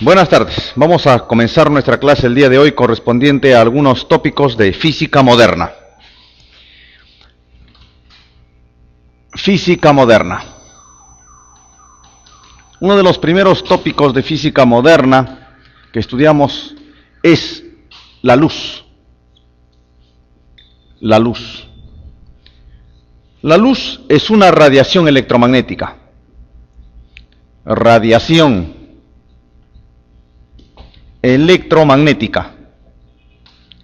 Buenas tardes. Vamos a comenzar nuestra clase el día de hoy correspondiente a algunos tópicos de física moderna. Física moderna. Uno de los primeros tópicos de física moderna que estudiamos es la luz. La luz. La luz es una radiación electromagnética. Radiación electromagnética.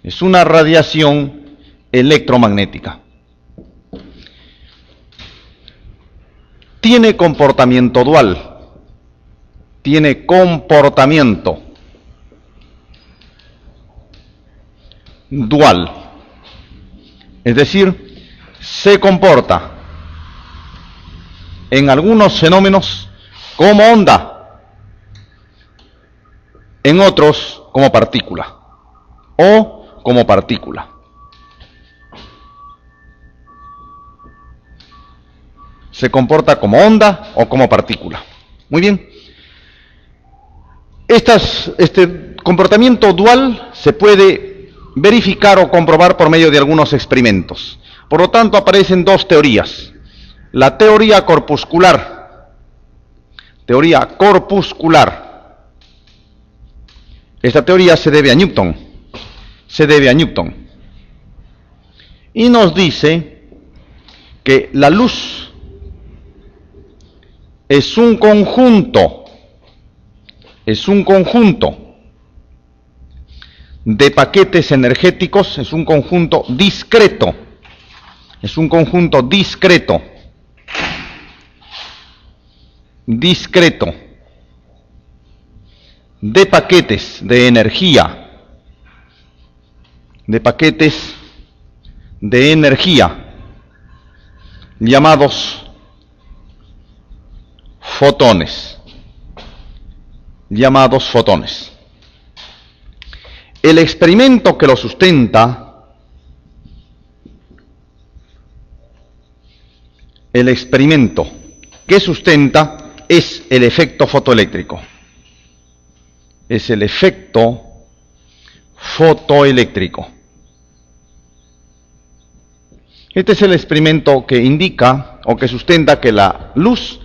Es una radiación electromagnética. Tiene comportamiento dual. Tiene comportamiento dual. Es decir, se comporta en algunos fenómenos como onda, en otros como partícula o como partícula. Se comporta como onda o como partícula. Muy bien. Este comportamiento dual se puede verificar o comprobar por medio de algunos experimentos. Por lo tanto, aparecen dos teorías. La teoría corpuscular. Teoría corpuscular. Esta teoría se debe a Newton. Se debe a Newton. Y nos dice que la luz es un conjunto de paquetes energéticos, es un conjunto discreto, de paquetes de energía, llamados fotones. El experimento que lo sustenta, es el efecto fotoeléctrico. Es el efecto fotoeléctrico. Este es el experimento que indica o que sustenta que la luz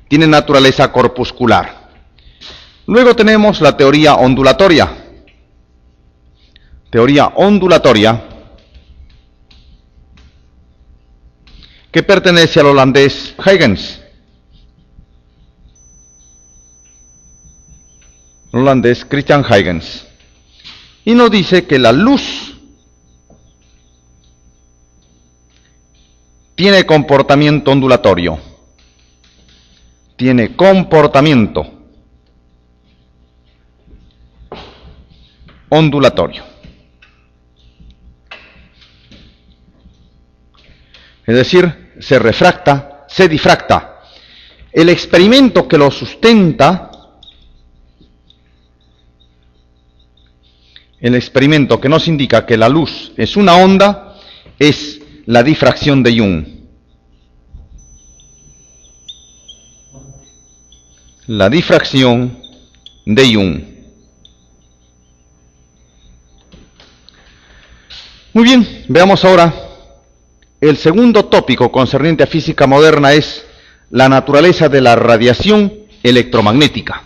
tiene naturaleza corpuscular. Luego tenemos la teoría ondulatoria. Que pertenece al holandés Huygens. Christian Huygens. Y nos dice que la luz tiene comportamiento ondulatorio. Es decir, se refracta, se difracta. El experimento que lo sustenta, el experimento que nos indica que la luz es una onda, es la difracción de Young. La difracción de Young. Muy bien, veamos ahora el segundo tópico concerniente a física moderna, es la naturaleza de la radiación electromagnética.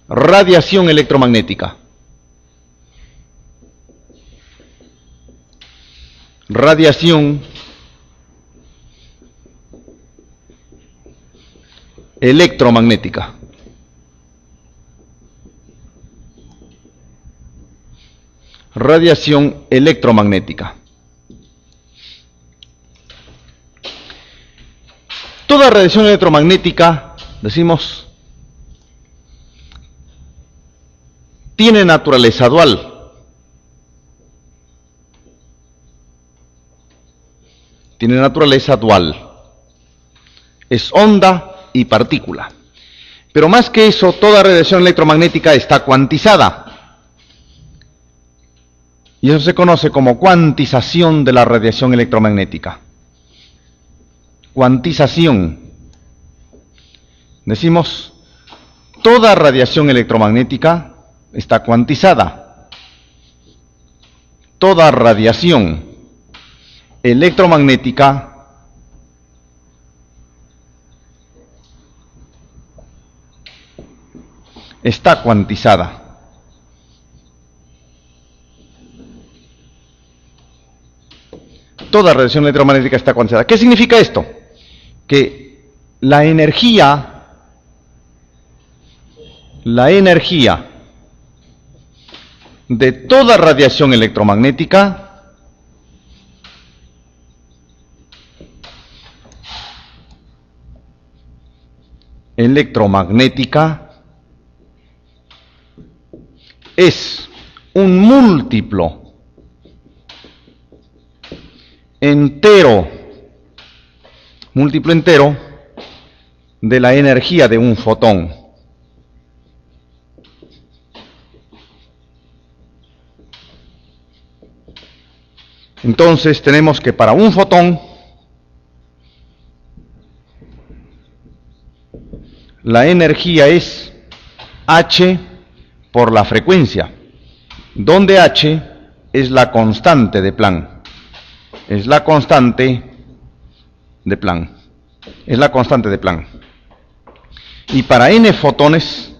Radiación electromagnética. Radiación electromagnética. Radiación electromagnética. Toda radiación electromagnética, decimos, tiene naturaleza dual. Es onda y partícula. Pero más que eso, toda radiación electromagnética está cuantizada. Y eso se conoce como cuantización de la radiación electromagnética. Cuantización. Decimos Toda radiación electromagnética está cuantizada. Toda radiación electromagnética está cuantizada. Toda radiación electromagnética está cuantizada. ¿Qué significa esto? Que la energía de toda radiación electromagnética es un múltiplo entero de la energía de un fotón. Entonces tenemos que para un fotón la energía es h por la frecuencia, donde h es la constante de Planck. Es la constante de Planck. Y para n fotones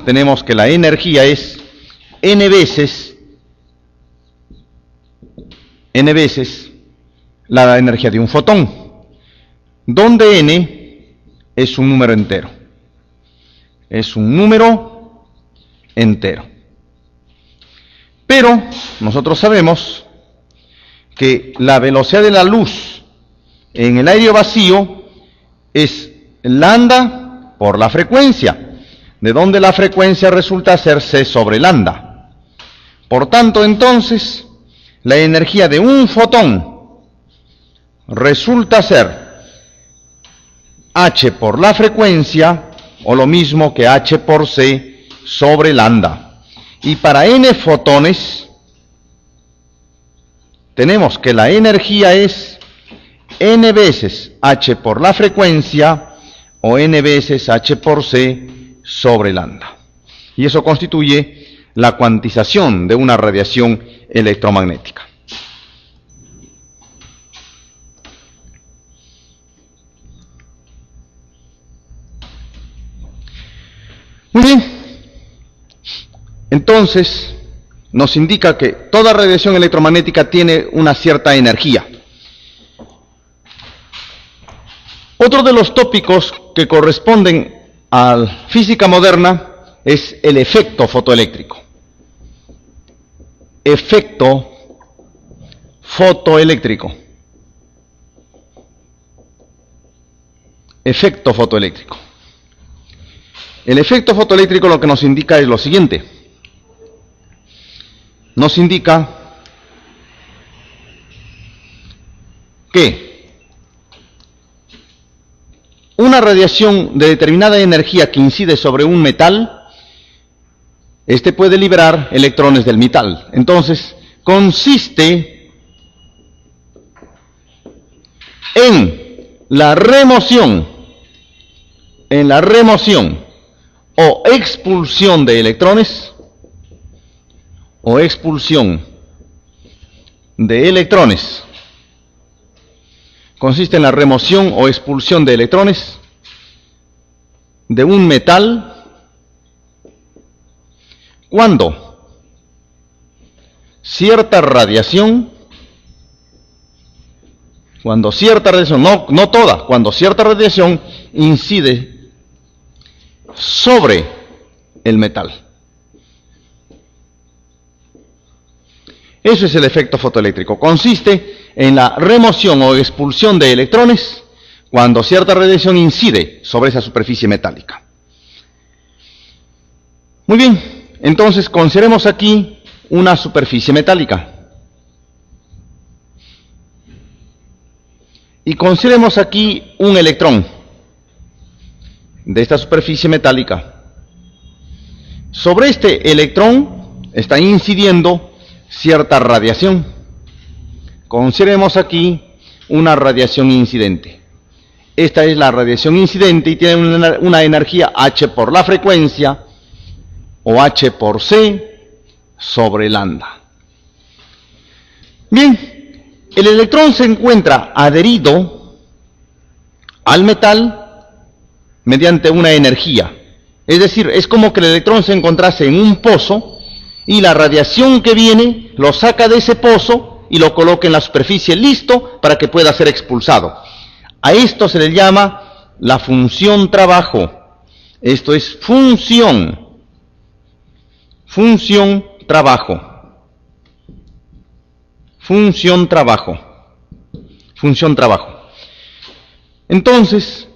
tenemos que la energía es n veces la energía de un fotón, donde n es un número entero. Pero nosotros sabemos que la velocidad de la luz en el aire vacío es lambda por la frecuencia, de donde la frecuencia resulta ser c sobre lambda. Por tanto, entonces, la energía de un fotón resulta ser h por la frecuencia, o lo mismo que h por c sobre lambda. Y para n fotones, tenemos que la energía es n veces h por la frecuencia, o n veces h por c sobre lambda. Y eso constituye la cuantización de una radiación electromagnética. Muy bien. Entonces, nos indica que toda radiación electromagnética tiene una cierta energía. Otro de los tópicos que corresponden a la física moderna es el efecto fotoeléctrico. Efecto fotoeléctrico. Efecto fotoeléctrico. El efecto fotoeléctrico lo que nos indica es lo siguiente. Nos indica que una radiación de determinada energía que incide sobre un metal, este puede liberar electrones del metal. Entonces, consiste en la remoción o expulsión de electrones, consiste en la remoción o expulsión de electrones de un metal cuando cierta radiación, no toda, cuando cierta radiación incide sobre el metal. Eso es el efecto fotoeléctrico. Consiste en la remoción o expulsión de electrones cuando cierta radiación incide sobre esa superficie metálica. Muy bien, entonces consideremos aquí una superficie metálica. Y consideremos aquí un electrón de esta superficie metálica. Sobre este electrón está incidiendo cierta radiación. Consideremos aquí una radiación incidente. Esta es la radiación incidente y tiene una energía H por la frecuencia, o H por C, sobre lambda. Bien, el electrón se encuentra adherido al metal mediante una energía. Es decir, es como que el electrón se encontrase en un pozo y la radiación que viene lo saca de ese pozo y lo coloca en la superficie listo para que pueda ser expulsado. A esto se le llama la función trabajo. Esto es función trabajo. Función trabajo. Entonces,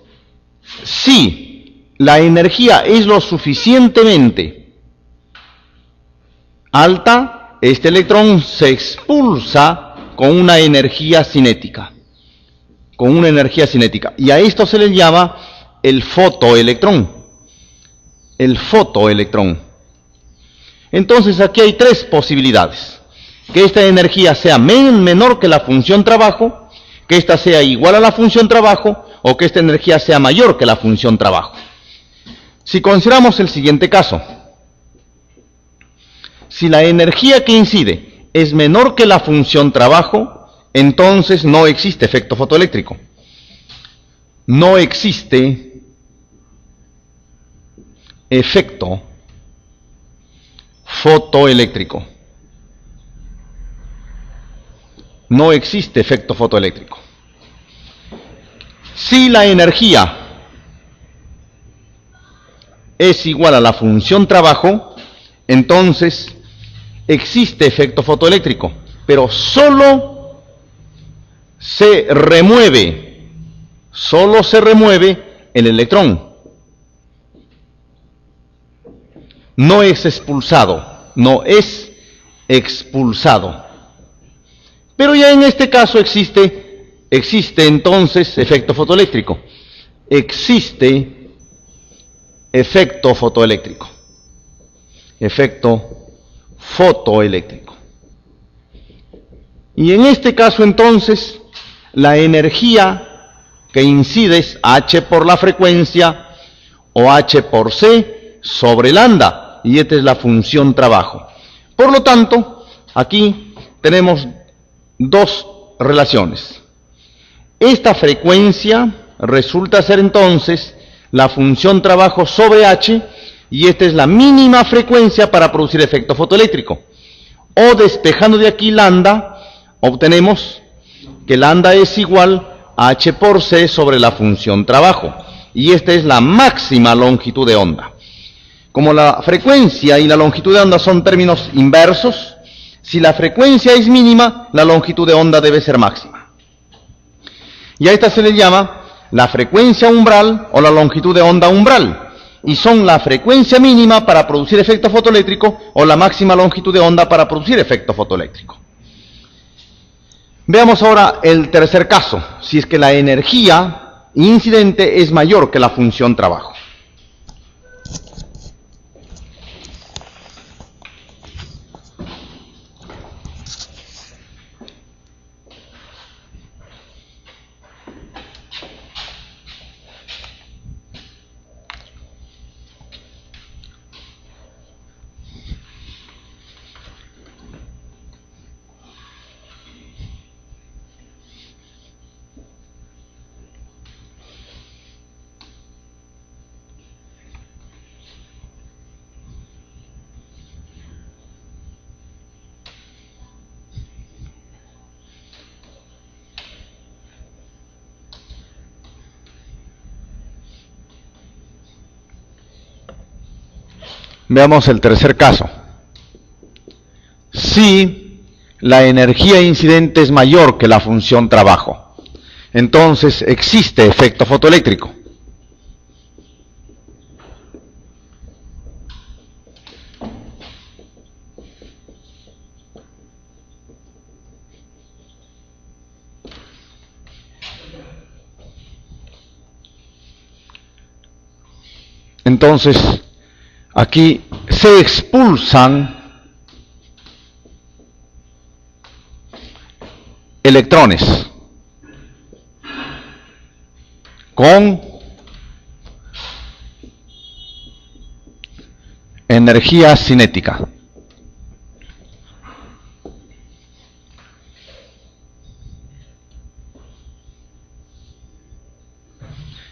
si la energía es lo suficientemente alta, este electrón se expulsa con una energía cinética. Y a esto se le llama el fotoelectrón. Entonces aquí hay tres posibilidades: que esta energía sea menor que la función trabajo, que esta sea igual a la función trabajo, o que esta energía sea mayor que la función trabajo. Si consideramos el siguiente caso, si la energía que incide es menor que la función trabajo, entonces no existe efecto fotoeléctrico. No existe efecto fotoeléctrico. No existe efecto fotoeléctrico. Si la energía es igual a la función trabajo, entonces existe efecto fotoeléctrico, pero solo se remueve el electrón. No es expulsado. Pero ya en este caso existe entonces efecto fotoeléctrico. Existe efecto fotoeléctrico. Y en este caso entonces, la energía que incide es H por la frecuencia, o H por C, sobre lambda, y esta es la función trabajo. Por lo tanto, aquí tenemos dos relaciones. Esta frecuencia resulta ser entonces la función trabajo sobre H, y esta es la mínima frecuencia para producir efecto fotoeléctrico. O despejando de aquí lambda, obtenemos que lambda es igual a H por C sobre la función trabajo, y esta es la máxima longitud de onda. Como la frecuencia y la longitud de onda son términos inversos, si la frecuencia es mínima, la longitud de onda debe ser máxima. Y a esta se le llama la frecuencia umbral o la longitud de onda umbral, y son la frecuencia mínima para producir efecto fotoeléctrico o la máxima longitud de onda para producir efecto fotoeléctrico. Veamos ahora el tercer caso, si es que la energía incidente es mayor que la función trabajo. Veamos el tercer caso. Si la energía incidente es mayor que la función trabajo, entonces existe efecto fotoeléctrico. Entonces, aquí se expulsan electrones con energía cinética.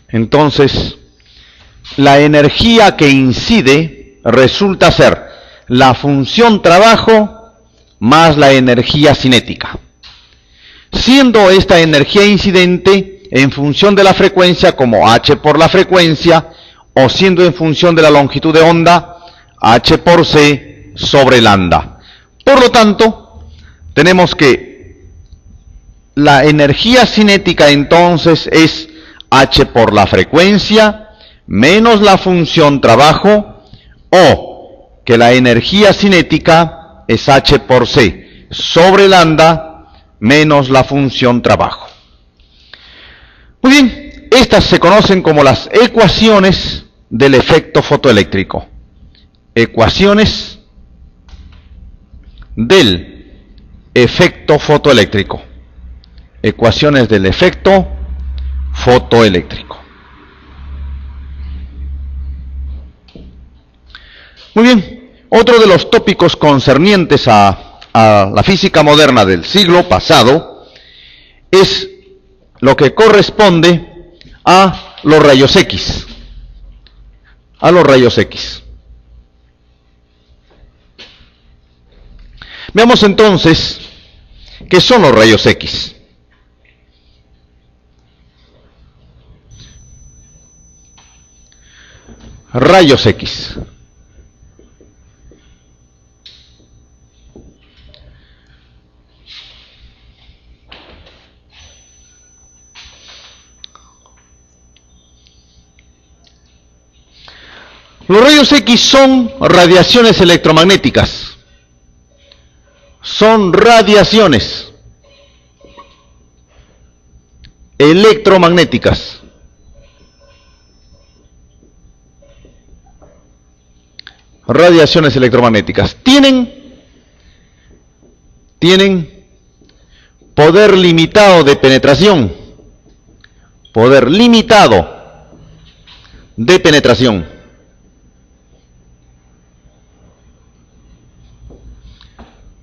Entonces, la energía que incide resulta ser la función trabajo más la energía cinética, siendo esta energía incidente en función de la frecuencia como h por la frecuencia, o siendo en función de la longitud de onda h por c sobre lambda. Por lo tanto, tenemos que la energía cinética entonces es h por la frecuencia menos la función trabajo, o que la energía cinética es h por c sobre lambda menos la función trabajo. Muy bien, estas se conocen como las ecuaciones del efecto fotoeléctrico. Ecuaciones del efecto fotoeléctrico. Ecuaciones del efecto fotoeléctrico. Muy bien, otro de los tópicos concernientes a la física moderna del siglo pasado es lo que corresponde a los rayos X. A los rayos X. Veamos entonces qué son los rayos X. Rayos X. Los rayos X son radiaciones electromagnéticas. Son radiaciones electromagnéticas. Radiaciones electromagnéticas. Tienen poder limitado de penetración. Poder limitado de penetración.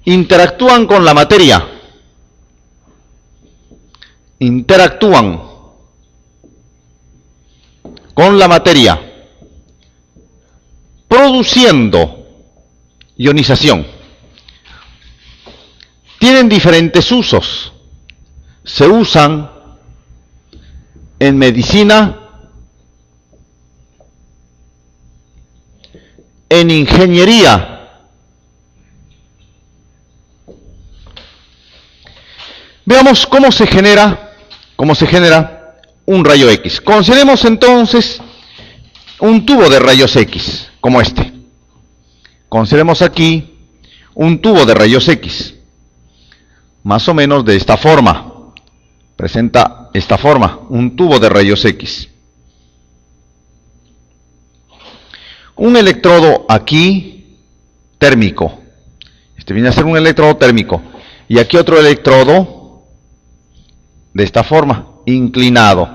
Interactúan con la materia. Interactúan con la materia, produciendo ionización. Tienen diferentes usos. Se usan en medicina, en ingeniería. Veamos cómo se genera un rayo X. Consideremos entonces un tubo de rayos X, como este. Consideremos aquí un tubo de rayos X, más o menos de esta forma. Presenta esta forma, un tubo de rayos X. Un electrodo aquí térmico. Este viene a ser un electrodo térmico. Y aquí otro electrodo de esta forma, inclinado.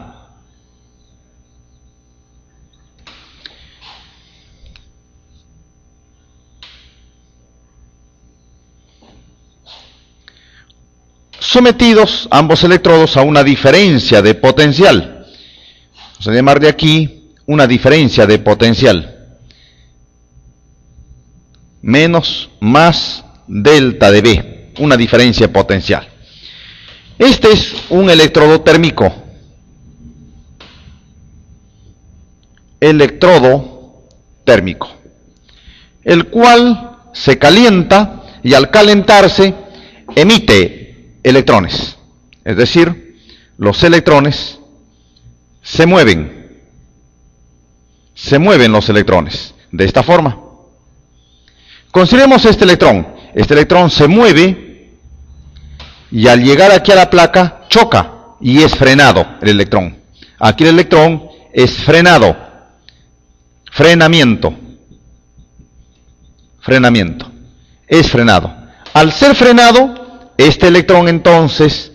Sometidos ambos electrodos a una diferencia de potencial. Vamos a llamar de aquí una diferencia de potencial. Menos más delta de B, una diferencia de potencial. Este es un electrodo térmico. Electrodo térmico. El cual se calienta y al calentarse emite electrones. Es decir, los electrones se mueven. Se mueven los electrones de esta forma. Consideremos este electrón. Este electrón se mueve y al llegar aquí a la placa choca y es frenado el electrón. Aquí el electrón es frenado. Frenamiento. Frenamiento. Es frenado. Al ser frenado, este electrón entonces,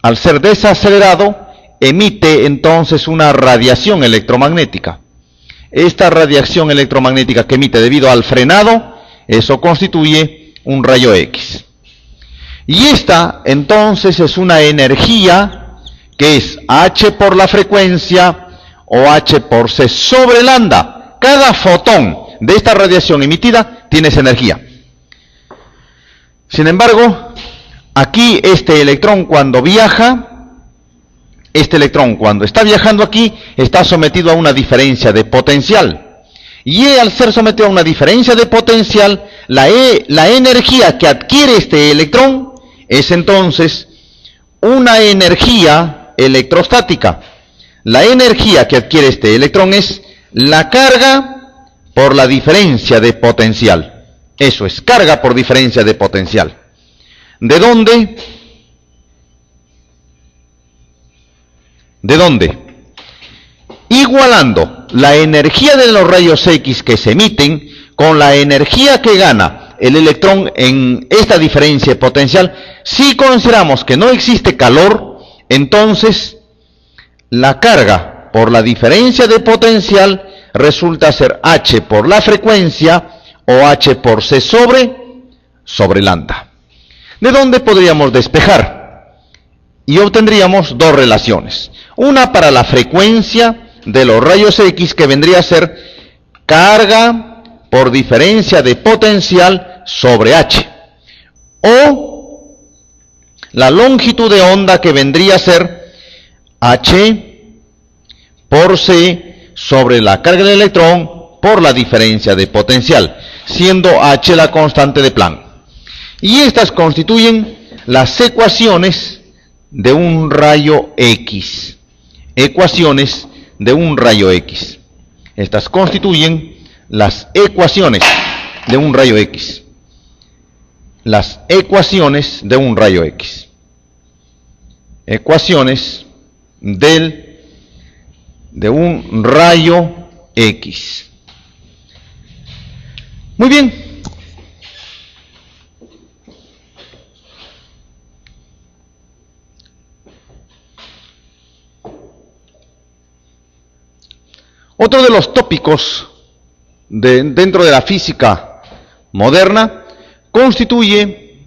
al ser desacelerado, emite entonces una radiación electromagnética. Esta radiación electromagnética que emite debido al frenado, eso constituye un rayo X. Y esta entonces es una energía que es H por la frecuencia o H por C sobre lambda. Cada fotón de esta radiación emitida tiene esa energía. Sin embargo, aquí este electrón cuando viaja, este electrón cuando está viajando aquí, está sometido a una diferencia de potencial. Y al ser sometido a una diferencia de potencial, la energía que adquiere este electrón es entonces una energía electrostática. La energía que adquiere este electrón es la carga por la diferencia de potencial. Eso es, carga por diferencia de potencial. ¿De dónde? ¿De dónde? Igualando la energía de los rayos X que se emiten con la energía que gana el electrón en esta diferencia de potencial. Si consideramos que no existe calor, entonces la carga por la diferencia de potencial resulta ser H por la frecuencia o H por C sobre lambda. ¿De dónde podríamos despejar? Y obtendríamos dos relaciones. Una para la frecuencia de los rayos X, que vendría a ser carga por diferencia de potencial sobre H. O la longitud de onda, que vendría a ser H por C sobre la carga del electrón por la diferencia de potencial, siendo H la constante de Planck. Y estas constituyen las ecuaciones de un rayo X. Ecuaciones de un rayo X. Estas constituyen las ecuaciones de un rayo X. Las ecuaciones de un rayo X. Ecuaciones de un rayo X. Muy bien. Otro de los tópicos dentro de la física moderna constituye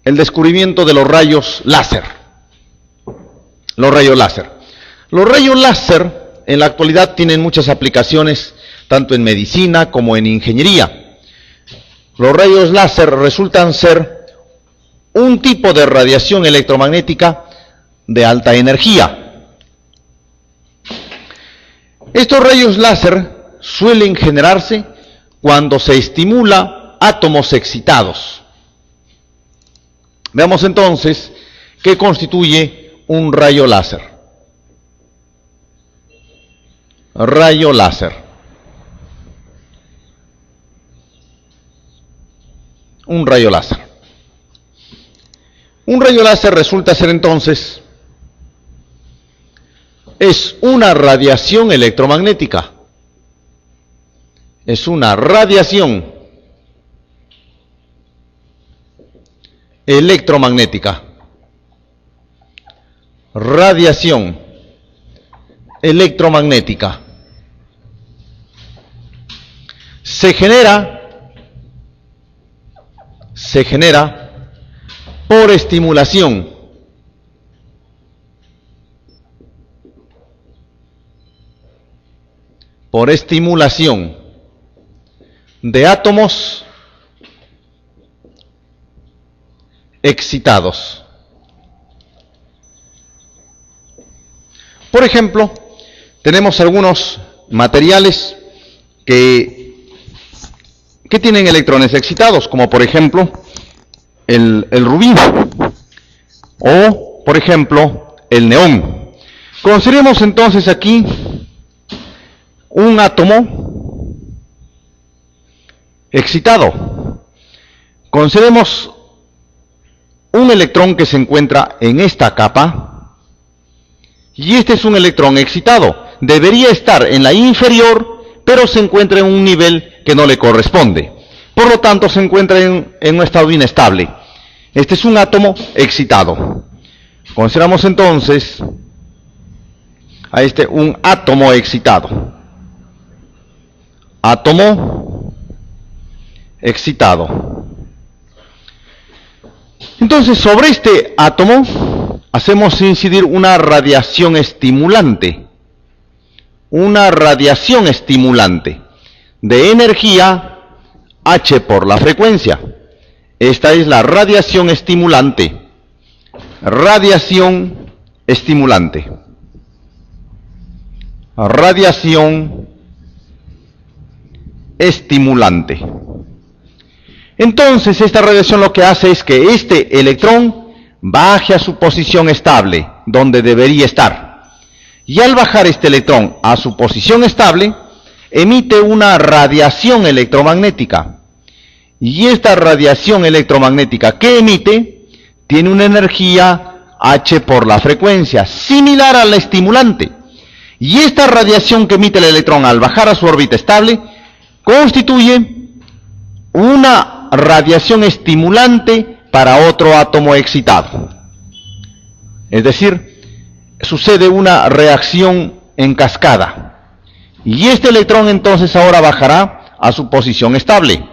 el descubrimiento de los rayos láser. Los rayos láser. Los rayos láser en la actualidad tienen muchas aplicaciones tanto en medicina como en ingeniería. Los rayos láser resultan ser un tipo de radiación electromagnética de alta energía. Estos rayos láser suelen generarse cuando se estimula átomos excitados. Veamos entonces qué constituye un rayo láser. Rayo láser. Un rayo láser. Un rayo láser resulta ser entonces es una radiación electromagnética. Es una radiación electromagnética. Radiación electromagnética. Se genera por estimulación. Por estimulación de átomos excitados. Por ejemplo, tenemos algunos materiales que tienen electrones excitados, como por ejemplo el rubí o por ejemplo el neón. Consideremos entonces aquí un átomo excitado. Consideremos un electrón que se encuentra en esta capa y este es un electrón excitado. Debería estar en la inferior, pero se encuentra en un nivel que no le corresponde. Por lo tanto, se encuentra en un estado inestable. Este es un átomo excitado. Consideramos entonces a este un átomo excitado. Átomo excitado. Entonces, sobre este átomo hacemos incidir una radiación estimulante. Una radiación estimulante de energía H por la frecuencia. Esta es la radiación estimulante. Radiación estimulante. Radiación estimulante. Entonces, esta radiación lo que hace es que este electrón baje a su posición estable, donde debería estar. Y al bajar este electrón a su posición estable, emite una radiación electromagnética. Y esta radiación electromagnética que emite tiene una energía H por la frecuencia, similar a la estimulante. Y esta radiación que emite el electrón al bajar a su órbita estable constituye una radiación estimulante para otro átomo excitado. Es decir, sucede una reacción en cascada. Y este electrón entonces ahora bajará a su posición estable.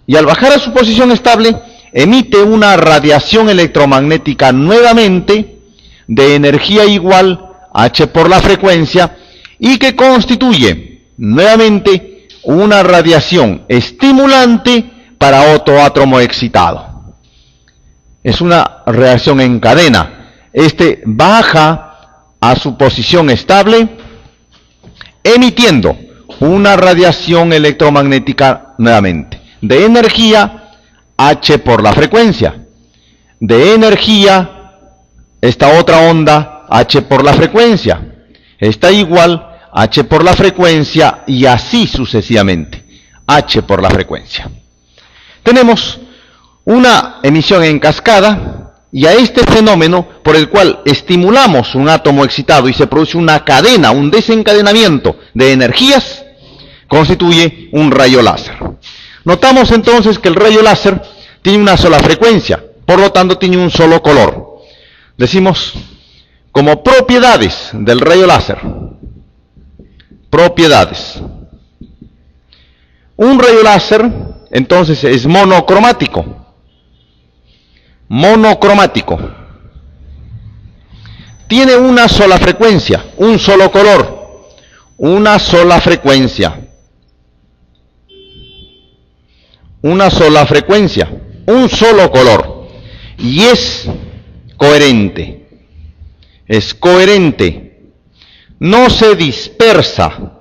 Y al bajar a su posición estable, emite una radiación electromagnética nuevamente de energía igual a H por la frecuencia y que constituye nuevamente una radiación estimulante para otro átomo excitado. Es una reacción en cadena. Este baja a su posición estable, emitiendo una radiación electromagnética nuevamente, de energía H por la frecuencia, de energía esta otra onda H por la frecuencia, está igual H por la frecuencia y así sucesivamente, H por la frecuencia. Tenemos una emisión en cascada y a este fenómeno por el cual estimulamos un átomo excitado y se produce una cadena, un desencadenamiento de energías, constituye un rayo láser. Notamos entonces que el rayo láser tiene una sola frecuencia, por lo tanto tiene un solo color. Decimos, como propiedades del rayo láser, propiedades. Un rayo láser, entonces, es monocromático. Monocromático. Tiene una sola frecuencia, un solo color, una sola frecuencia. Una sola frecuencia, un solo color, y es coherente, no se dispersa,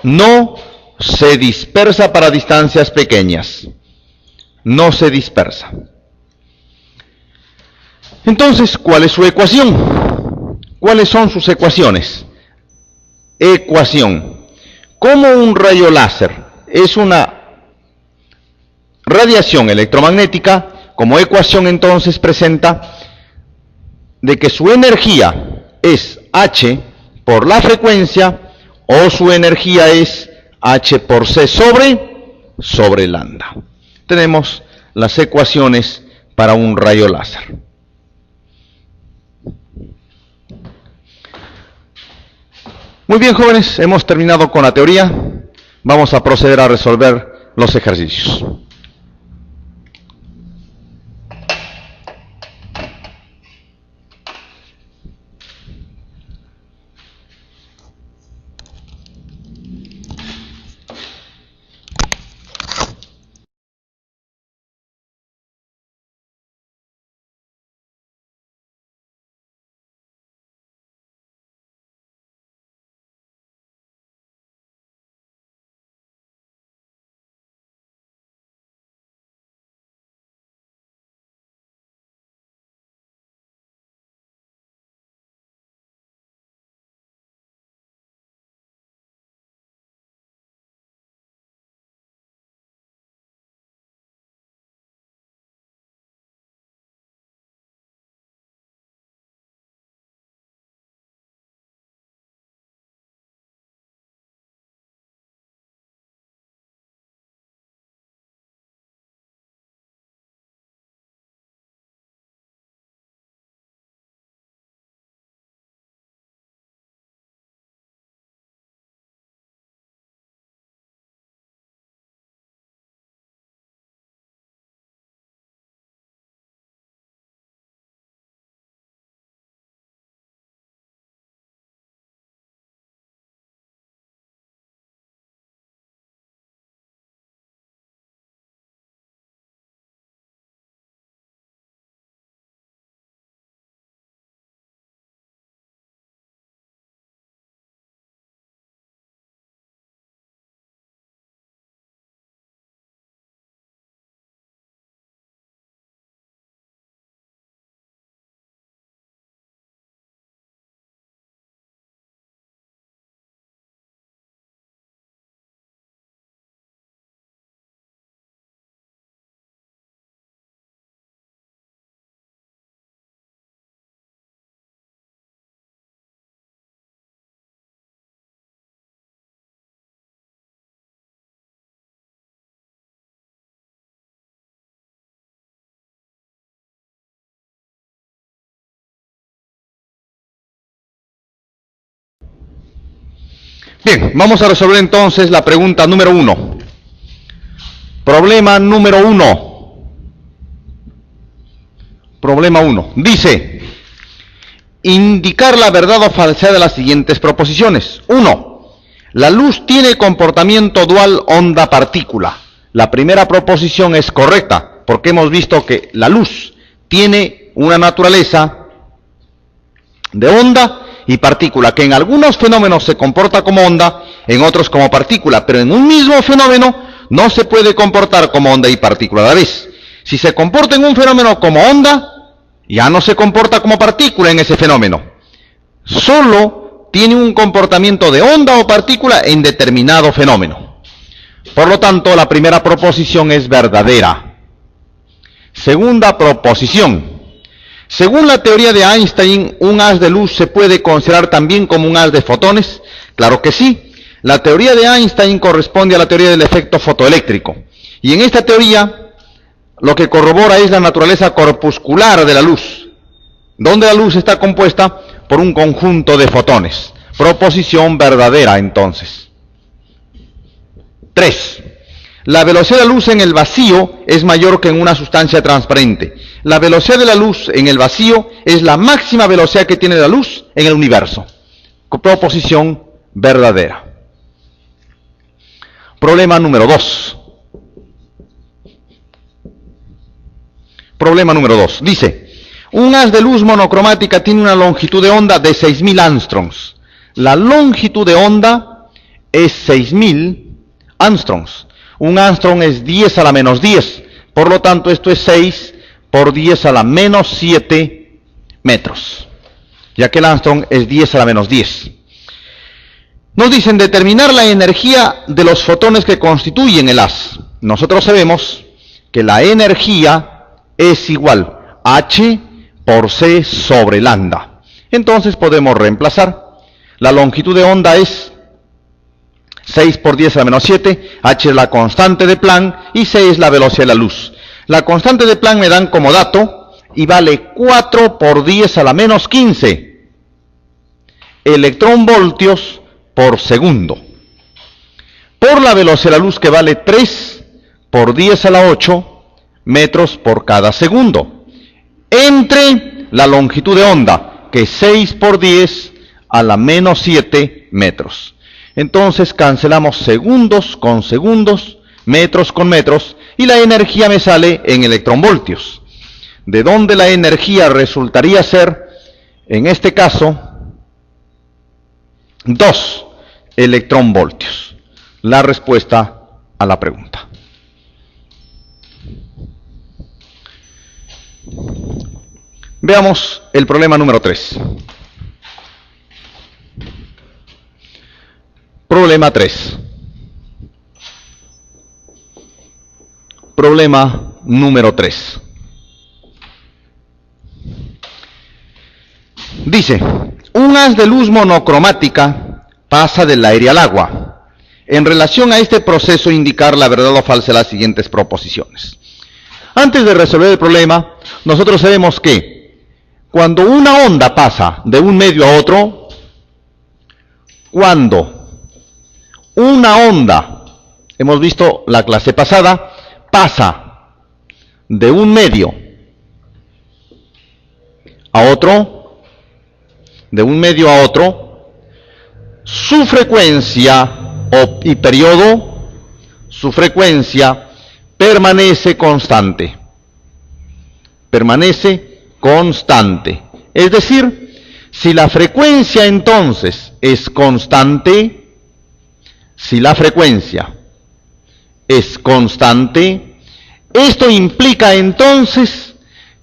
no se dispersa para distancias pequeñas, no se dispersa. Entonces, ¿cuál es su ecuación? ¿Cuáles son sus ecuaciones? Ecuación. ¿Cómo un rayo láser es una radiación electromagnética? Como ecuación entonces presenta de que su energía es H por la frecuencia o su energía es H por C sobre lambda. Tenemos las ecuaciones para un rayo láser. Muy bien, jóvenes, hemos terminado con la teoría. Vamos a proceder a resolver los ejercicios. Bien, vamos a resolver entonces la pregunta número 1. Problema número 1. Problema 1. Dice, indicar la verdad o falsedad de las siguientes proposiciones. 1. La luz tiene comportamiento dual onda-partícula. La primera proposición es correcta, porque hemos visto que la luz tiene una naturaleza de onda y partícula, que en algunos fenómenos se comporta como onda, en otros como partícula, pero en un mismo fenómeno no se puede comportar como onda y partícula a la vez. Si se comporta en un fenómeno como onda, ya no se comporta como partícula en ese fenómeno. Solo tiene un comportamiento de onda o partícula en determinado fenómeno. Por lo tanto, la primera proposición es verdadera. Segunda proposición. Según la teoría de Einstein, un haz de luz se puede considerar también como un haz de fotones. Claro que sí. La teoría de Einstein corresponde a la teoría del efecto fotoeléctrico. Y en esta teoría, lo que corrobora es la naturaleza corpuscular de la luz, donde la luz está compuesta por un conjunto de fotones. Proposición verdadera, entonces. 3. La velocidad de la luz en el vacío es mayor que en una sustancia transparente. La velocidad de la luz en el vacío es la máxima velocidad que tiene la luz en el universo. Proposición verdadera. Problema número 2. Problema número 2. Dice, un haz de luz monocromática tiene una longitud de onda de 6.000 angstroms. La longitud de onda es 6.000 angstroms. Un angstrom es 10 a la menos 10. Por lo tanto, esto es 6 por 10 a la menos 7 metros. Ya que el angstrom es 10 a la menos 10. Nos dicen determinar la energía de los fotones que constituyen el haz. Nosotros sabemos que la energía es igual a H por C sobre lambda. Entonces podemos reemplazar. La longitud de onda es 6 por 10 a la menos 7, H es la constante de Planck y C es la velocidad de la luz. La constante de Planck me dan como dato y vale 4 por 10 a la menos 15 electronvoltios por segundo. Por la velocidad de la luz que vale 3 por 10 a la 8 metros por cada segundo. Entre la longitud de onda, que es 6 por 10 a la menos 7 metros. Entonces cancelamos segundos con segundos, metros con metros, y la energía me sale en electronvoltios. De donde la energía resultaría ser, en este caso, 2 electronvoltios. La respuesta a la pregunta. Veamos el problema número 3. Problema 3. Problema número 3. Dice, un haz de luz monocromática pasa del aire al agua. En relación a este proceso, indicar la verdad o falsa de las siguientes proposiciones. Antes de resolver el problema, nosotros sabemos que cuando una onda pasa de un medio a otro, cuando una onda, hemos visto la clase pasada, pasa de un medio a otro, su frecuencia y periodo, su frecuencia permanece constante. Permanece constante. Es decir, si la frecuencia entonces es constante, esto implica entonces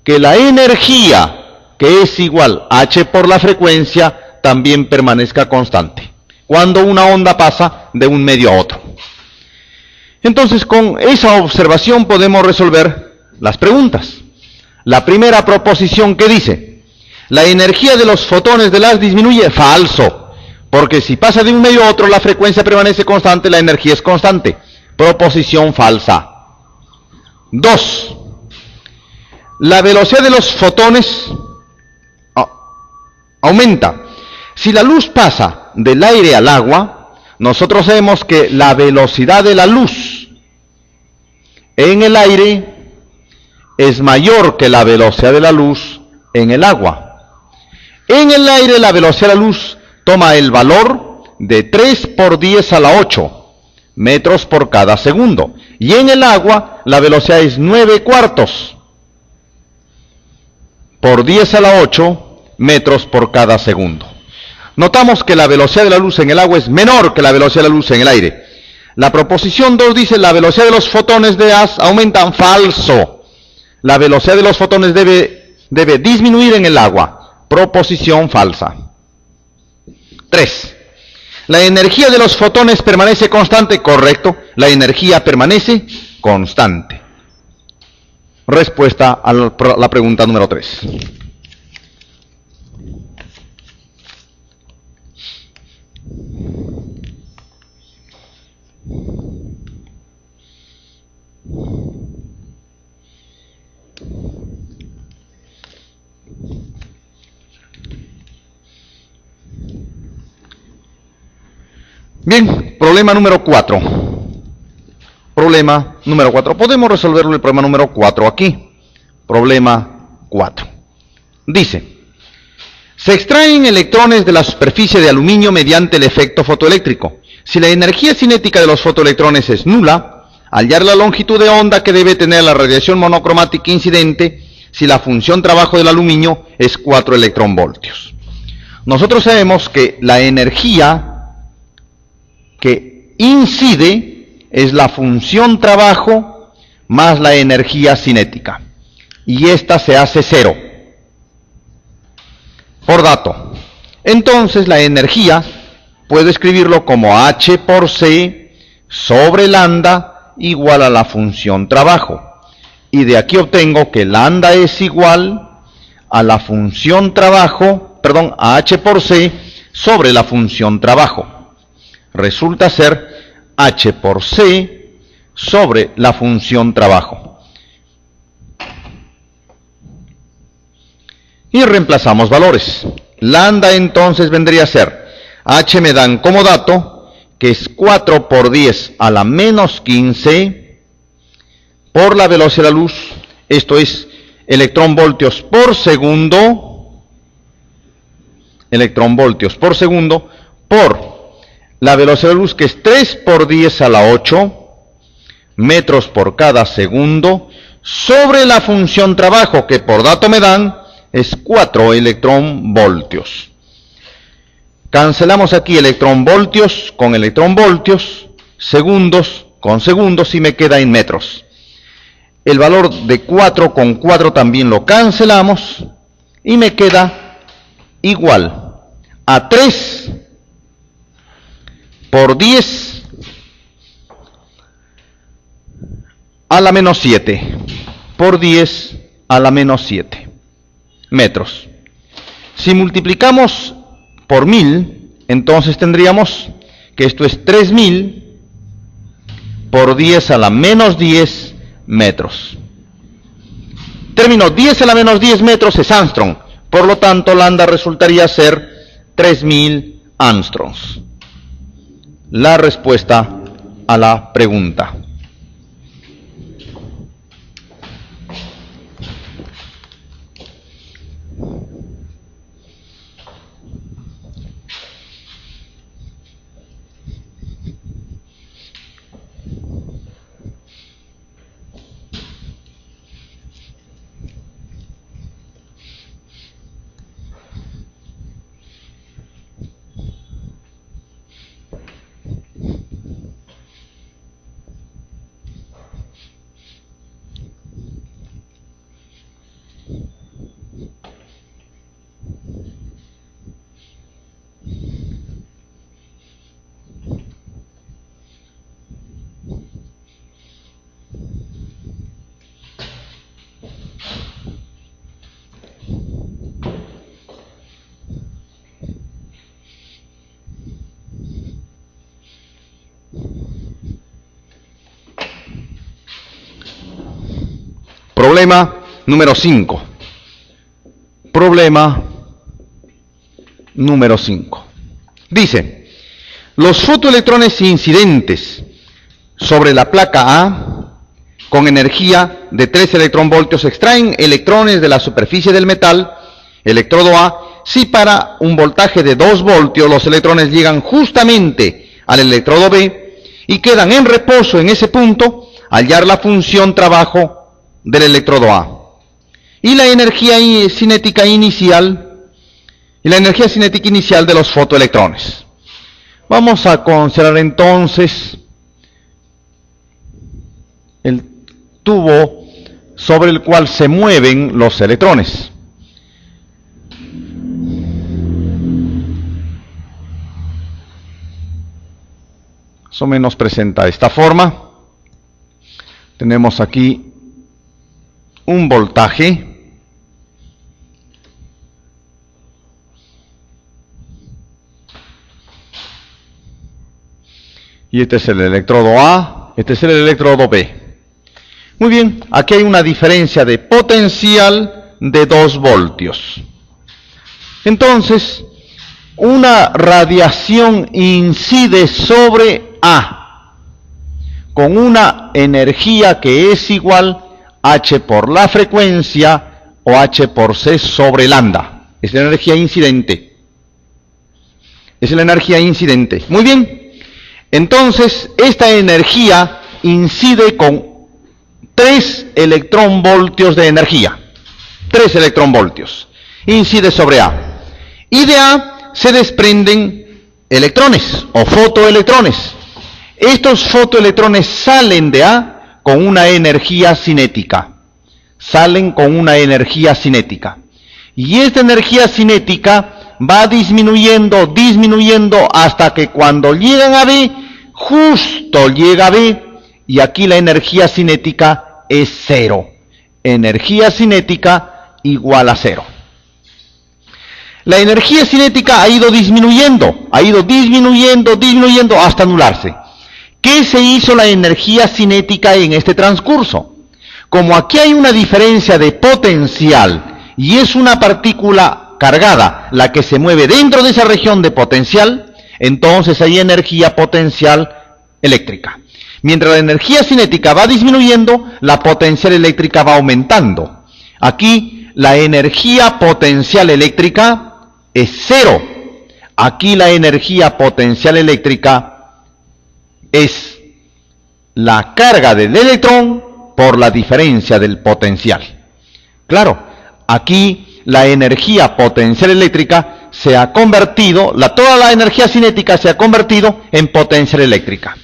que la energía, que es igual a H por la frecuencia, también permanezca constante, cuando una onda pasa de un medio a otro. Entonces, con esa observación podemos resolver las preguntas. La primera proposición que dice, la energía de los fotones del haz disminuye, falso. Porque si pasa de un medio a otro, la frecuencia permanece constante, la energía es constante. Proposición falsa. 2. La velocidad de los fotones aumenta. Si la luz pasa del aire al agua, Nosotros sabemos que la velocidad de la luz en el aire es mayor que la velocidad de la luz en el agua. En el aire la velocidad de la luz toma el valor de 3 por 10 a la 8 metros por cada segundo. Y en el agua la velocidad es 9 cuartos por 10 a la 8 metros por cada segundo. Notamos que la velocidad de la luz en el agua es menor que la velocidad de la luz en el aire. La proposición 2 dice la velocidad de los fotones de haz aumentan. Falso. La velocidad de los fotones debe disminuir en el agua. Proposición falsa. 3. La energía de los fotones permanece constante. Correcto. La energía permanece constante. Respuesta a la pregunta número 3. Bien, problema número 4. Problema número 4. Podemos resolverlo el problema número 4 aquí. Problema 4. Dice, se extraen electrones de la superficie de aluminio mediante el efecto fotoeléctrico. Si la energía cinética de los fotoelectrones es nula, hallar la longitud de onda que debe tener la radiación monocromática incidente si la función trabajo del aluminio es 4 electronvoltios. Nosotros sabemos que la energía que incide es la función trabajo más la energía cinética. Y esta se hace 0. Por dato. Entonces la energía puedo escribirlo como H por C sobre lambda igual a la función trabajo. Y de aquí obtengo que lambda es igual a la función trabajo, a H por C sobre la función trabajo. Resulta ser H por C sobre la función trabajo. Y reemplazamos valores. Lambda entonces vendría a ser, H me dan como dato, que es 4 por 10 a la menos 15 por la velocidad de la luz, esto es electronvoltios por segundo, por la velocidad de la luz, que es 3 por 10 a la 8 metros por cada segundo, sobre la función trabajo, que por dato me dan, es 4 electronvoltios. Cancelamos aquí electronvoltios con electronvoltios, segundos con segundos, y me queda en metros. El valor de 4 con 4 también lo cancelamos, y me queda igual a 3 por 10 a la menos 7, por 10 a la menos 7 metros. Si multiplicamos por 1000, entonces tendríamos que esto es 3000 por 10 a la menos 10 metros. Término 10 a la menos 10 metros es Armstrong, por lo tanto lambda resultaría ser 3000 Armstrongs. La respuesta a la pregunta. Problema número 5. Problema número 5. Dice, Los fotoelectrones incidentes sobre la placa A con energía de 3 electronvoltios extraen electrones de la superficie del metal, electrodo A, si para un voltaje de 2 voltios los electrones llegan justamente al electrodo B y quedan en reposo en ese punto al hallar la función trabajo del electrodo A. Y la energía cinética inicial de los fotoelectrones. Vamos a considerar entonces el tubo sobre el cual se mueven los electrones. Más o menos presenta de esta forma. Tenemos aquí un voltaje. Y este es el electrodo A, este es el electrodo B. Muy bien, aquí hay una diferencia de potencial de 2 voltios. Entonces, una radiación incide sobre A con una energía que es igual H por la frecuencia o H por C sobre lambda. Es la energía incidente. Es la energía incidente. Muy bien. Entonces, esta energía incide con 3 electronvoltios de energía. 3 electronvoltios. Incide sobre A. Y de A se desprenden electrones o fotoelectrones. Estos fotoelectrones salen de A con una energía cinética. Salen con una energía cinética. Y esta energía cinética va disminuyendo hasta que cuando llegan a B, justo llega a B, y aquí la energía cinética es 0. Energía cinética igual a 0. La energía cinética ha ido disminuyendo hasta anularse. ¿Qué se hizo la energía cinética en este transcurso? Como aquí hay una diferencia de potencial y es una partícula cargada la que se mueve dentro de esa región de potencial, entonces hay energía potencial eléctrica. Mientras la energía cinética va disminuyendo, la potencial eléctrica va aumentando. Aquí la energía potencial eléctrica es 0. Aquí la energía potencial eléctrica es la carga del electrón por la diferencia del potencial. Claro, aquí la energía potencial eléctrica se ha convertido, toda la energía cinética se ha convertido en potencial eléctrica.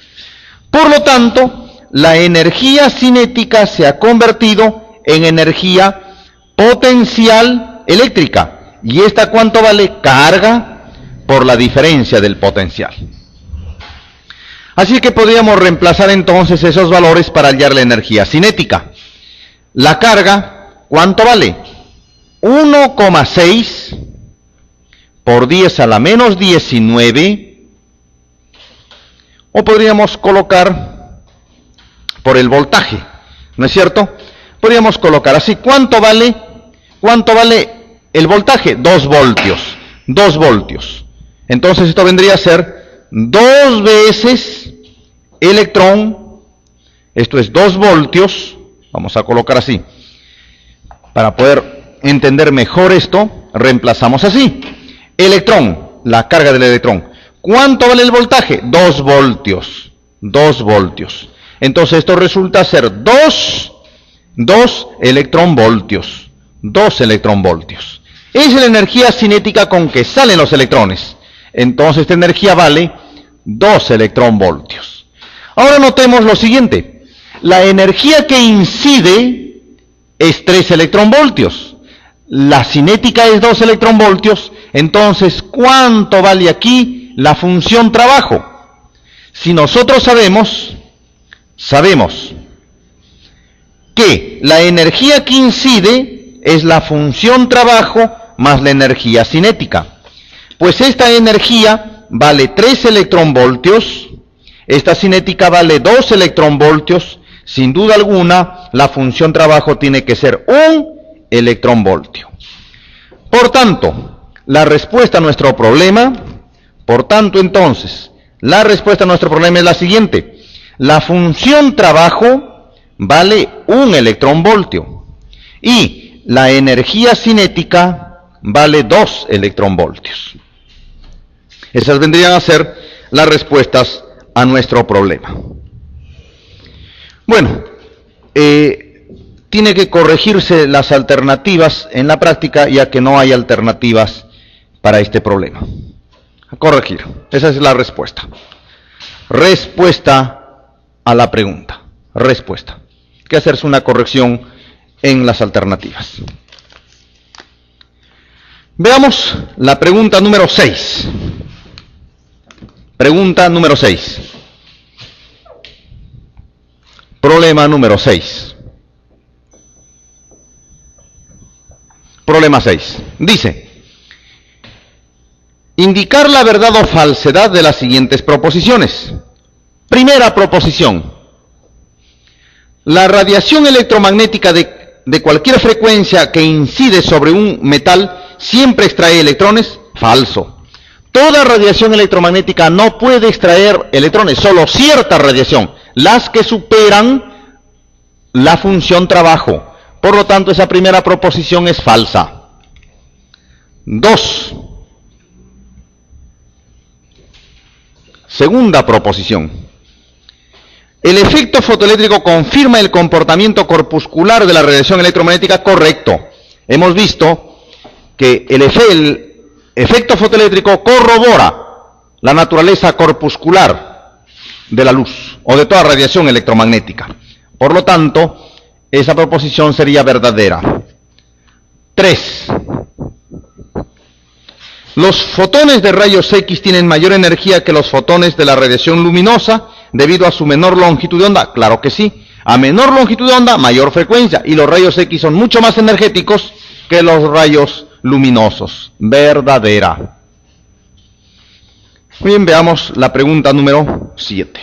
Por lo tanto, la energía cinética se ha convertido en energía potencial eléctrica. ¿Y esta cuánto vale? Carga por la diferencia del potencial. Así que podríamos reemplazar entonces esos valores para hallar la energía cinética. La carga, ¿cuánto vale? 1,6 por 10 a la menos 19, o podríamos colocar por el voltaje, ¿no es cierto? Podríamos colocar así. ¿Cuánto vale el voltaje? 2 voltios. 2 voltios. Entonces esto vendría a ser 2 veces electrón. Esto es 2 voltios. Vamos a colocar así. Para poder entender mejor esto, reemplazamos así. Electrón, la carga del electrón. ¿Cuánto vale el voltaje? 2 voltios. 2 voltios. Entonces esto resulta ser 2 electronvoltios. 2 electronvoltios. Esa es la energía cinética con que salen los electrones. Entonces esta energía vale 2 electronvoltios. Ahora notemos lo siguiente. La energía que incide es 3 electronvoltios. La cinética es 2 electronvoltios. Entonces, ¿cuánto vale aquí la función trabajo? Si nosotros sabemos que la energía que incide es la función trabajo más la energía cinética. Pues esta energía vale 3 electronvoltios, esta cinética vale 2 electronvoltios. Sin duda alguna, la función trabajo tiene que ser 1 electronvoltio. Por tanto, la respuesta a nuestro problema, entonces, La respuesta a nuestro problema es la siguiente. La función trabajo vale 1 electronvoltio y la energía cinética vale 2 electronvoltios. Esas vendrían a ser las respuestas a nuestro problema. Bueno, tiene que corregirse las alternativas en la práctica, ya que no hay alternativas para este problema. A corregir. Esa es la respuesta. Respuesta a la pregunta. Respuesta. Hay que hacerse una corrección en las alternativas. Veamos la pregunta número 6. Pregunta número 6. Problema número 6. Problema 6. Dice: indicar la verdad o falsedad de las siguientes proposiciones. Primera proposición: la radiación electromagnética de cualquier frecuencia que incide sobre un metal siempre extrae electrones. Falso. Toda radiación electromagnética no puede extraer electrones, solo cierta radiación, las que superan la función trabajo. Por lo tanto, esa primera proposición es falsa. 2. Segunda proposición: el efecto fotoeléctrico confirma el comportamiento corpuscular de la radiación electromagnética. Correcto. Hemos visto que el efecto fotoeléctrico corrobora la naturaleza corpuscular de la luz o de toda radiación electromagnética. Por lo tanto, esa proposición sería verdadera. 3. Los fotones de rayos X tienen mayor energía que los fotones de la radiación luminosa debido a su menor longitud de onda. Claro que sí. A menor longitud de onda, mayor frecuencia. Y los rayos X son mucho más energéticos que los rayos luminosos. Verdadera. Muy bien, veamos la pregunta número 7.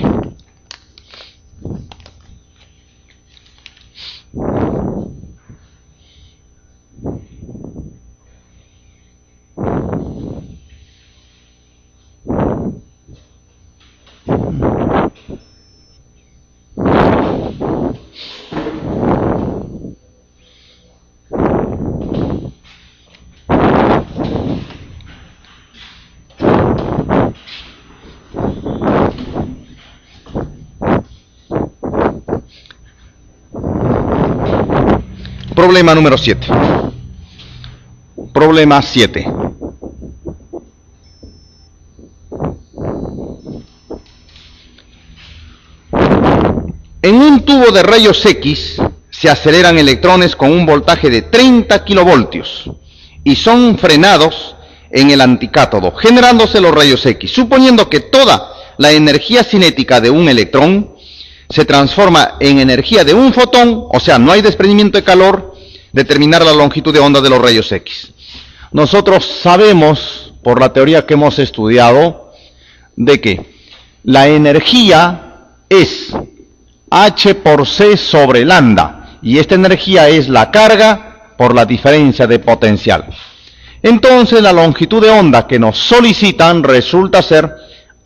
Problema número 7. Problema 7. En un tubo de rayos X se aceleran electrones con un voltaje de 30 kilovoltios y son frenados en el anticátodo, generándose los rayos X. Suponiendo que toda la energía cinética de un electrón se transforma en energía de un fotón, o sea, no hay desprendimiento de calor, determinar la longitud de onda de los rayos X. Nosotros sabemos, por la teoría que hemos estudiado, de que la energía es H por C sobre lambda, y esta energía es la carga por la diferencia de potencial. Entonces la longitud de onda que nos solicitan resulta ser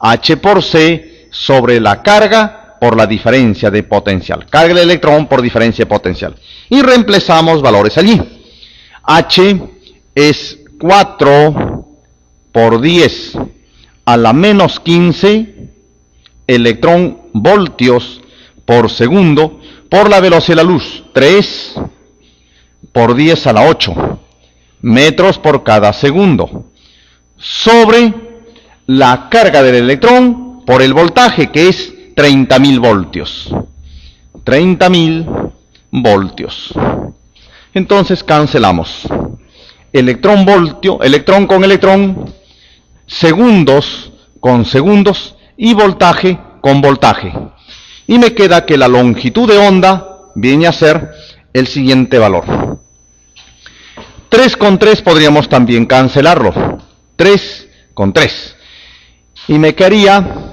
H por C sobre la carga por la diferencia de potencial. Carga del electrón por diferencia de potencial. Y reemplazamos valores allí. H es 4 por 10 a la menos 15 electrón voltios por segundo por la velocidad de la luz. 3 por 10 a la 8 metros por cada segundo. Sobre la carga del electrón por el voltaje, que es 30.000 voltios. 30.000 voltios. Entonces cancelamos. Electrón voltio, electrón con electrón, segundos con segundos y voltaje con voltaje. Y me queda que la longitud de onda viene a ser el siguiente valor. 3 con 3 podríamos también cancelarlo. 3 con 3. Y me quedaría...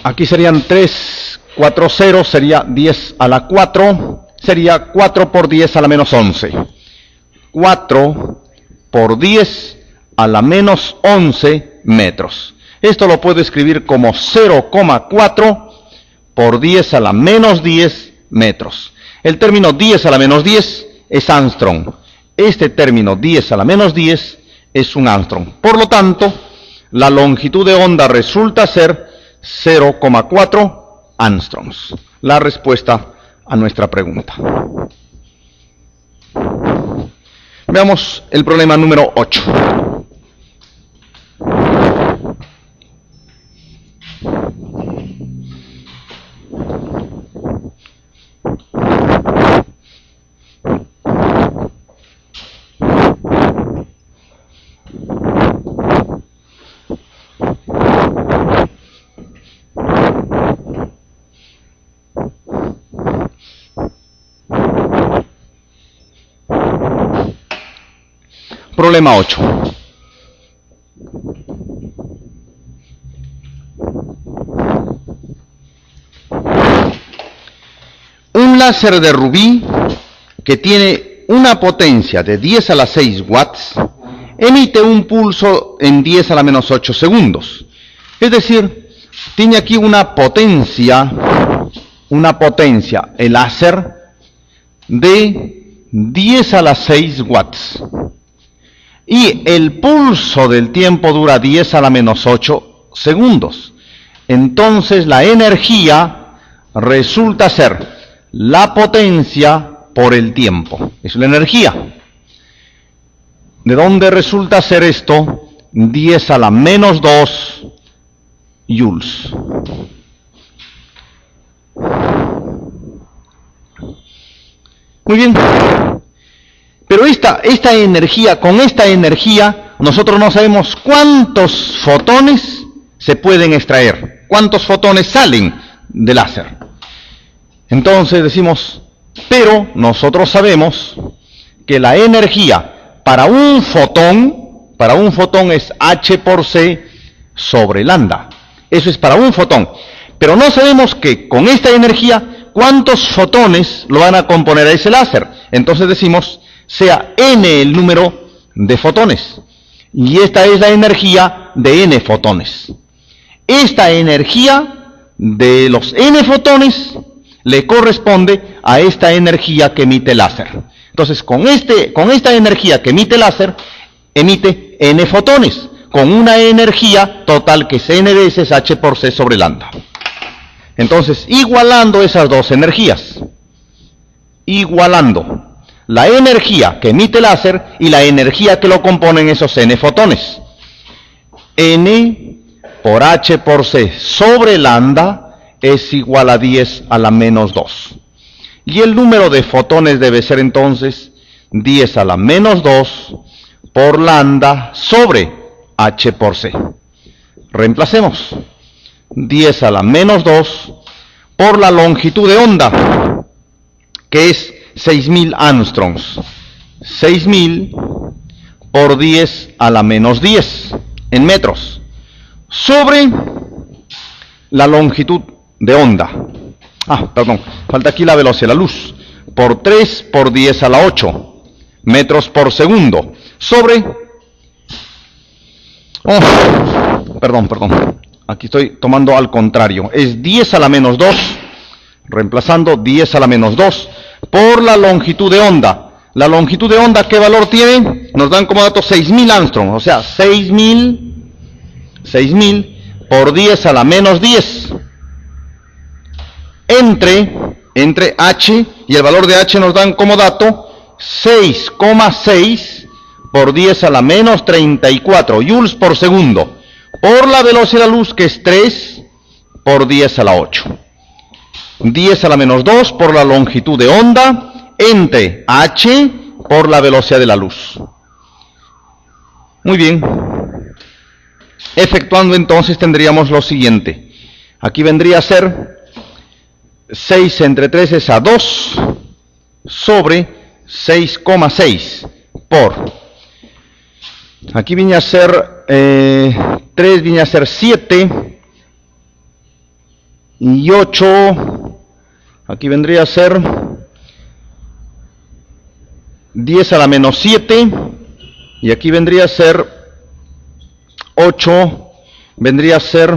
aquí serían 3, 4 ceros, sería 10 a la 4, sería 4 por 10 a la menos 11. 4 por 10 a la menos 11 metros. Esto lo puedo escribir como 0,4 por 10 a la menos 10 metros. El término 10 a la menos 10 es Armstrong. Este término 10 a la menos 10 es un Armstrong. Por lo tanto, la longitud de onda resulta ser 0,4 Armstrongs. La respuesta a nuestra pregunta. Veamos el problema número 8. Problema 8. Un láser de rubí que tiene una potencia de 10 a la 6 watts emite un pulso en 10 a la menos 8 segundos. Es decir, tiene aquí una potencia, el láser de 10 a la 6 watts. Y el pulso del tiempo dura 10 a la menos 8 segundos. Entonces la energía resulta ser la potencia por el tiempo. Es la energía. ¿De dónde resulta ser esto? 10 a la menos 2 joules. Muy bien. Pero esta energía, con esta energía, nosotros no sabemos cuántos fotones se pueden extraer, cuántos fotones salen del láser. Entonces decimos, pero nosotros sabemos que la energía para un fotón es H por C sobre lambda. Eso es para un fotón. Pero no sabemos que con esta energía, cuántos fotones lo van a componer a ese láser. Entonces decimos, sea n el número de fotones. Y esta es la energía de n fotones. Esta energía de los n fotones le corresponde a esta energía que emite el láser. Entonces, con esta energía que emite el láser, emite n fotones, con una energía total que es n veces h por c sobre lambda. Entonces, igualando esas dos energías, igualando la energía que emite el láser y la energía que lo componen esos n fotones. N por h por c sobre lambda es igual a 10 a la menos 2. Y el número de fotones debe ser entonces 10 a la menos 2 por lambda sobre h por c. Reemplacemos. 10 a la menos 2 por la longitud de onda, que es 6.000 Armstrongs. 6.000 por 10 a la menos 10 en metros, sobre la longitud de onda. Falta aquí la velocidad de la luz. Por 3 por 10 a la 8 metros por segundo, sobre... Aquí estoy tomando al contrario. Es 10 a la menos 2, reemplazando 10 a la menos 2 por la longitud de onda. La longitud de onda, ¿qué valor tiene? Nos dan como dato 6.000 Armstrong, o sea, 6.000 por 10 a la menos 10. Entre h, y el valor de h nos dan como dato 6,6 por 10 a la menos 34 joules por segundo, por la velocidad de la luz, que es 3 por 10 a la 8. 10 a la menos 2 por la longitud de onda, entre h por la velocidad de la luz. Muy bien. Efectuando entonces tendríamos lo siguiente. Aquí vendría a ser 6 entre 3 es a 2 sobre 6,6 por... Aquí viene a ser 3, viene a ser 7 y 8, aquí vendría a ser 10 a la menos 7 y aquí vendría a ser 8 vendría a ser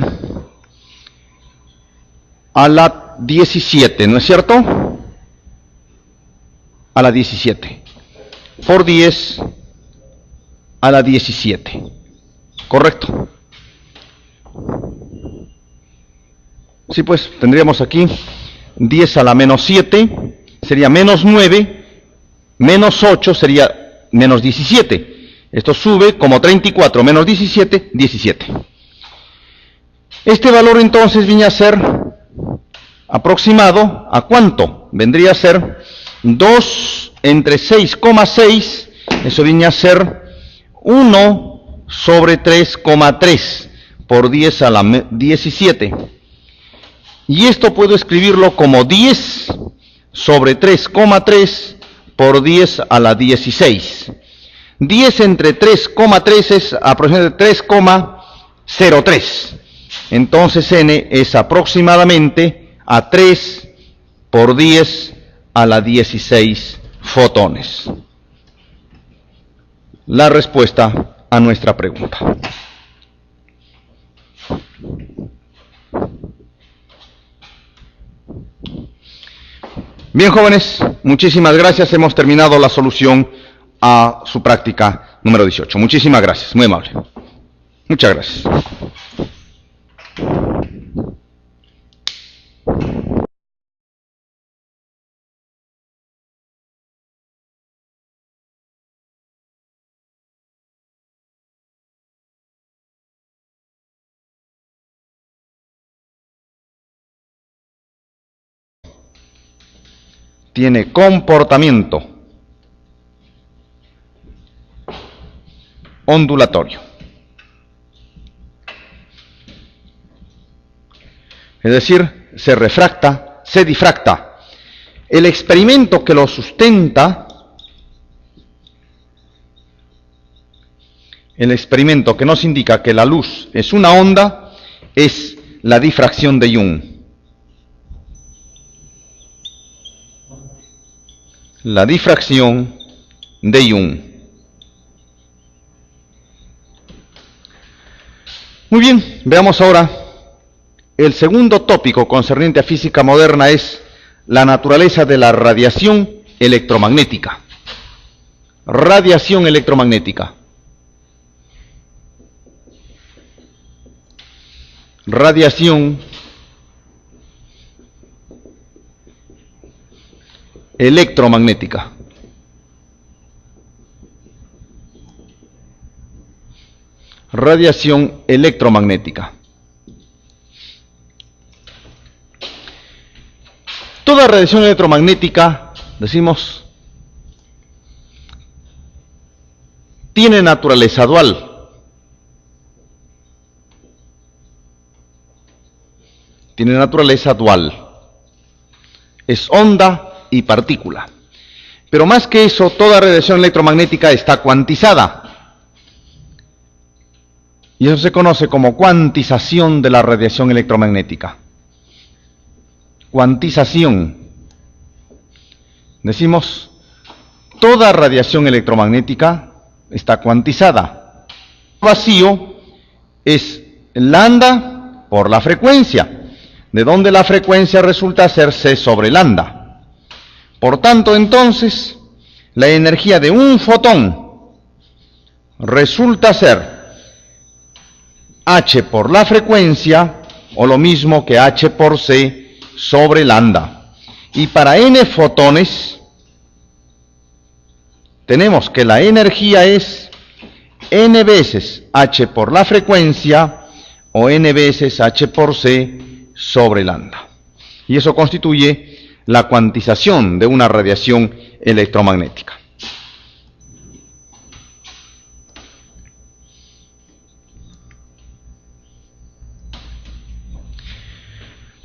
a la 17, ¿no es cierto? A la 17. Por 10 a la 17. ¿Correcto? Sí, pues tendríamos aquí 10 a la menos 7, sería menos 9, menos 8 sería menos 17. Esto sube como 34 menos 17, 17. Este valor entonces viene a ser aproximado a ¿cuánto? Vendría a ser 2 entre 6,6, eso viene a ser 1 sobre 3,3 por 10 a la 17. Y esto puedo escribirlo como 10 sobre 3,3 por 10 a la 16. 10 entre 3,3 es aproximadamente 3,03. Entonces n es aproximadamente a 3 por 10 a la 16 fotones. La respuesta a nuestra pregunta. Bien, jóvenes, muchísimas gracias. Hemos terminado la solución a su práctica número 18. Muchísimas gracias, muy amable. Muchas gracias. Tiene comportamiento ondulatorio. Es decir, se refracta, se difracta. El experimento que lo sustenta, el experimento que nos indica que la luz es una onda, es la difracción de Young. La difracción de Young. Muy bien, veamos ahora el segundo tópico concerniente a física moderna, es la naturaleza de la radiación electromagnética. Radiación electromagnética. Radiación electromagnética. Radiación electromagnética. Toda radiación electromagnética, decimos, tiene naturaleza dual. Tiene naturaleza dual. Es onda y partícula. Pero más que eso, toda radiación electromagnética está cuantizada. Y eso se conoce como cuantización de la radiación electromagnética. Cuantización. Decimos, toda radiación electromagnética está cuantizada. Vacío es lambda por la frecuencia, de donde la frecuencia resulta ser c sobre lambda. Por tanto, entonces, la energía de un fotón resulta ser h por la frecuencia, o lo mismo que h por c sobre lambda. Y para n fotones, tenemos que la energía es n veces h por la frecuencia, o n veces h por c sobre lambda. Y eso constituye la cuantización de una radiación electromagnética.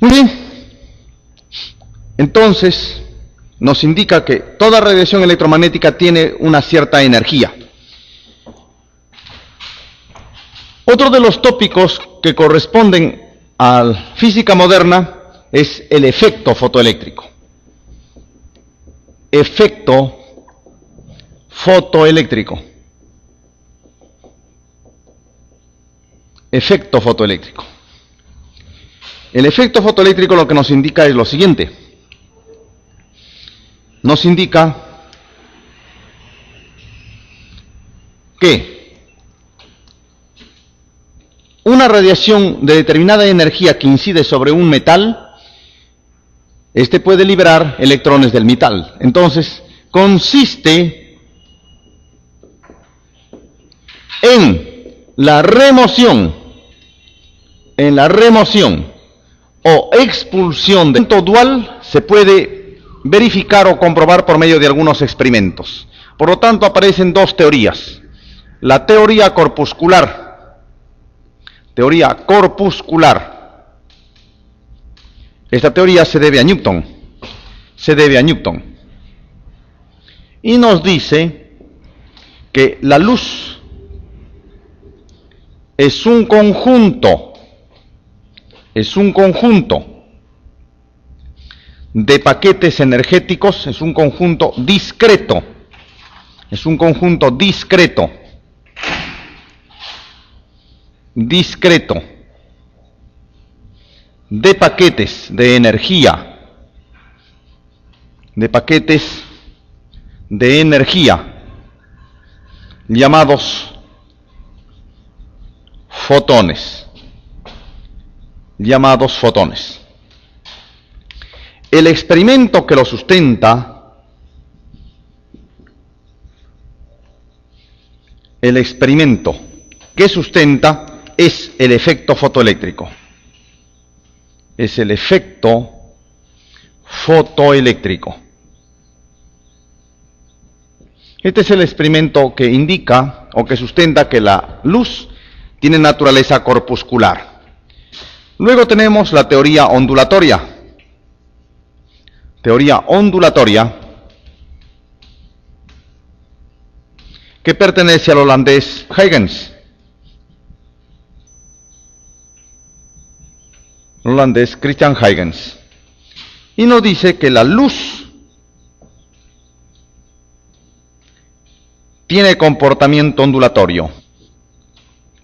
Muy bien. Entonces, nos indica que toda radiación electromagnética tiene una cierta energía. Otro de los tópicos que corresponden a la física moderna es el efecto fotoeléctrico. Efecto fotoeléctrico. efecto fotoeléctrico. El efecto fotoeléctrico lo que nos indica es lo siguiente. Nos indica que una radiación de determinada energía que incide sobre un metal, este puede liberar electrones del metal. Entonces, consiste en la remoción o expulsión de elemento dual. Se puede verificar o comprobar por medio de algunos experimentos. Por lo tanto, aparecen dos teorías. La teoría corpuscular. Esta teoría se debe a Newton. Y nos dice que la luz es un conjunto de paquetes energéticos, es un conjunto discreto de paquetes de energía, llamados fotones. El experimento que lo sustenta, es el efecto fotoeléctrico. Este es el experimento que indica o que sustenta que la luz tiene naturaleza corpuscular. Luego tenemos la teoría ondulatoria. Que pertenece al holandés Christian Huygens. Y nos dice que la luz tiene comportamiento ondulatorio.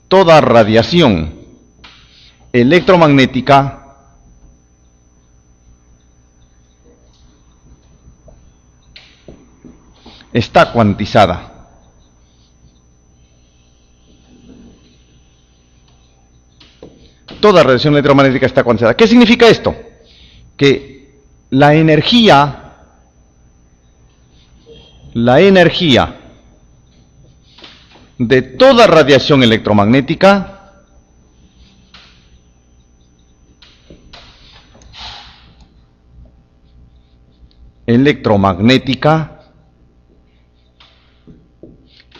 Toda radiación electromagnética está cuantizada. Toda radiación electromagnética está cuantizada. ¿Qué significa esto? Que la energía de toda radiación electromagnética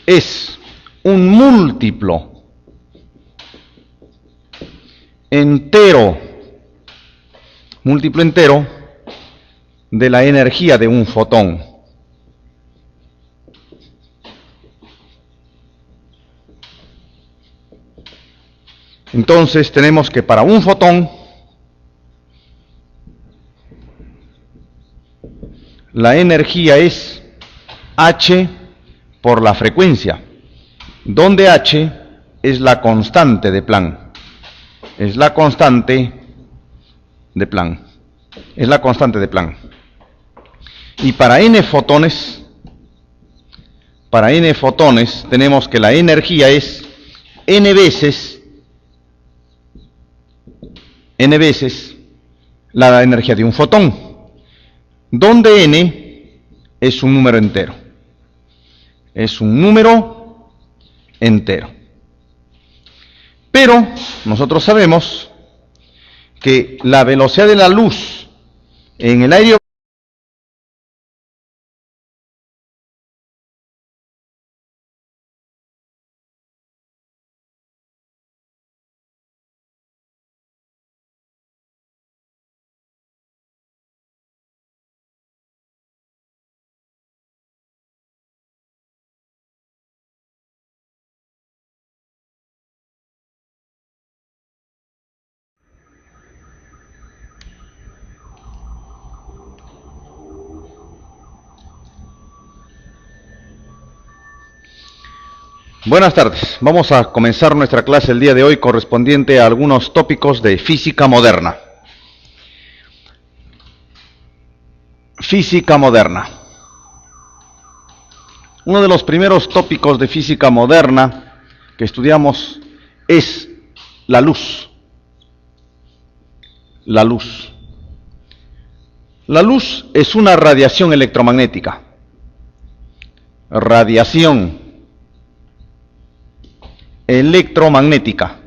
es un múltiplo entero de la energía de un fotón. Entonces tenemos que para un fotón la energía es h por la frecuencia, donde h es la constante de Planck. Y para n fotones tenemos que la energía es n veces la energía de un fotón, donde n es un número entero. Pero nosotros sabemos que la velocidad de la luz en el aire Buenas tardes. Vamos a comenzar nuestra clase el día de hoy correspondiente a algunos tópicos de física moderna. Física moderna. Uno de los primeros tópicos de física moderna que estudiamos es la luz. La luz. La luz es una radiación electromagnética. Radiación electromagnética.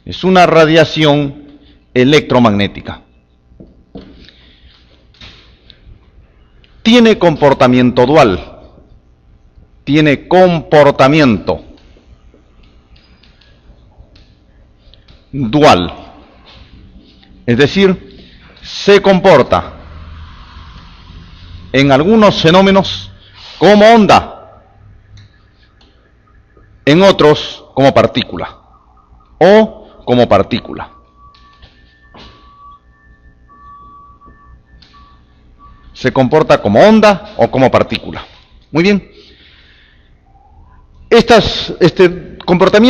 Es una radiación electromagnética. Tiene comportamiento dual. Tiene comportamiento dual. Es decir, se comporta en algunos fenómenos como onda, en otros como partícula o como partícula. Se comporta como onda o como partícula. Muy bien. Este comportamiento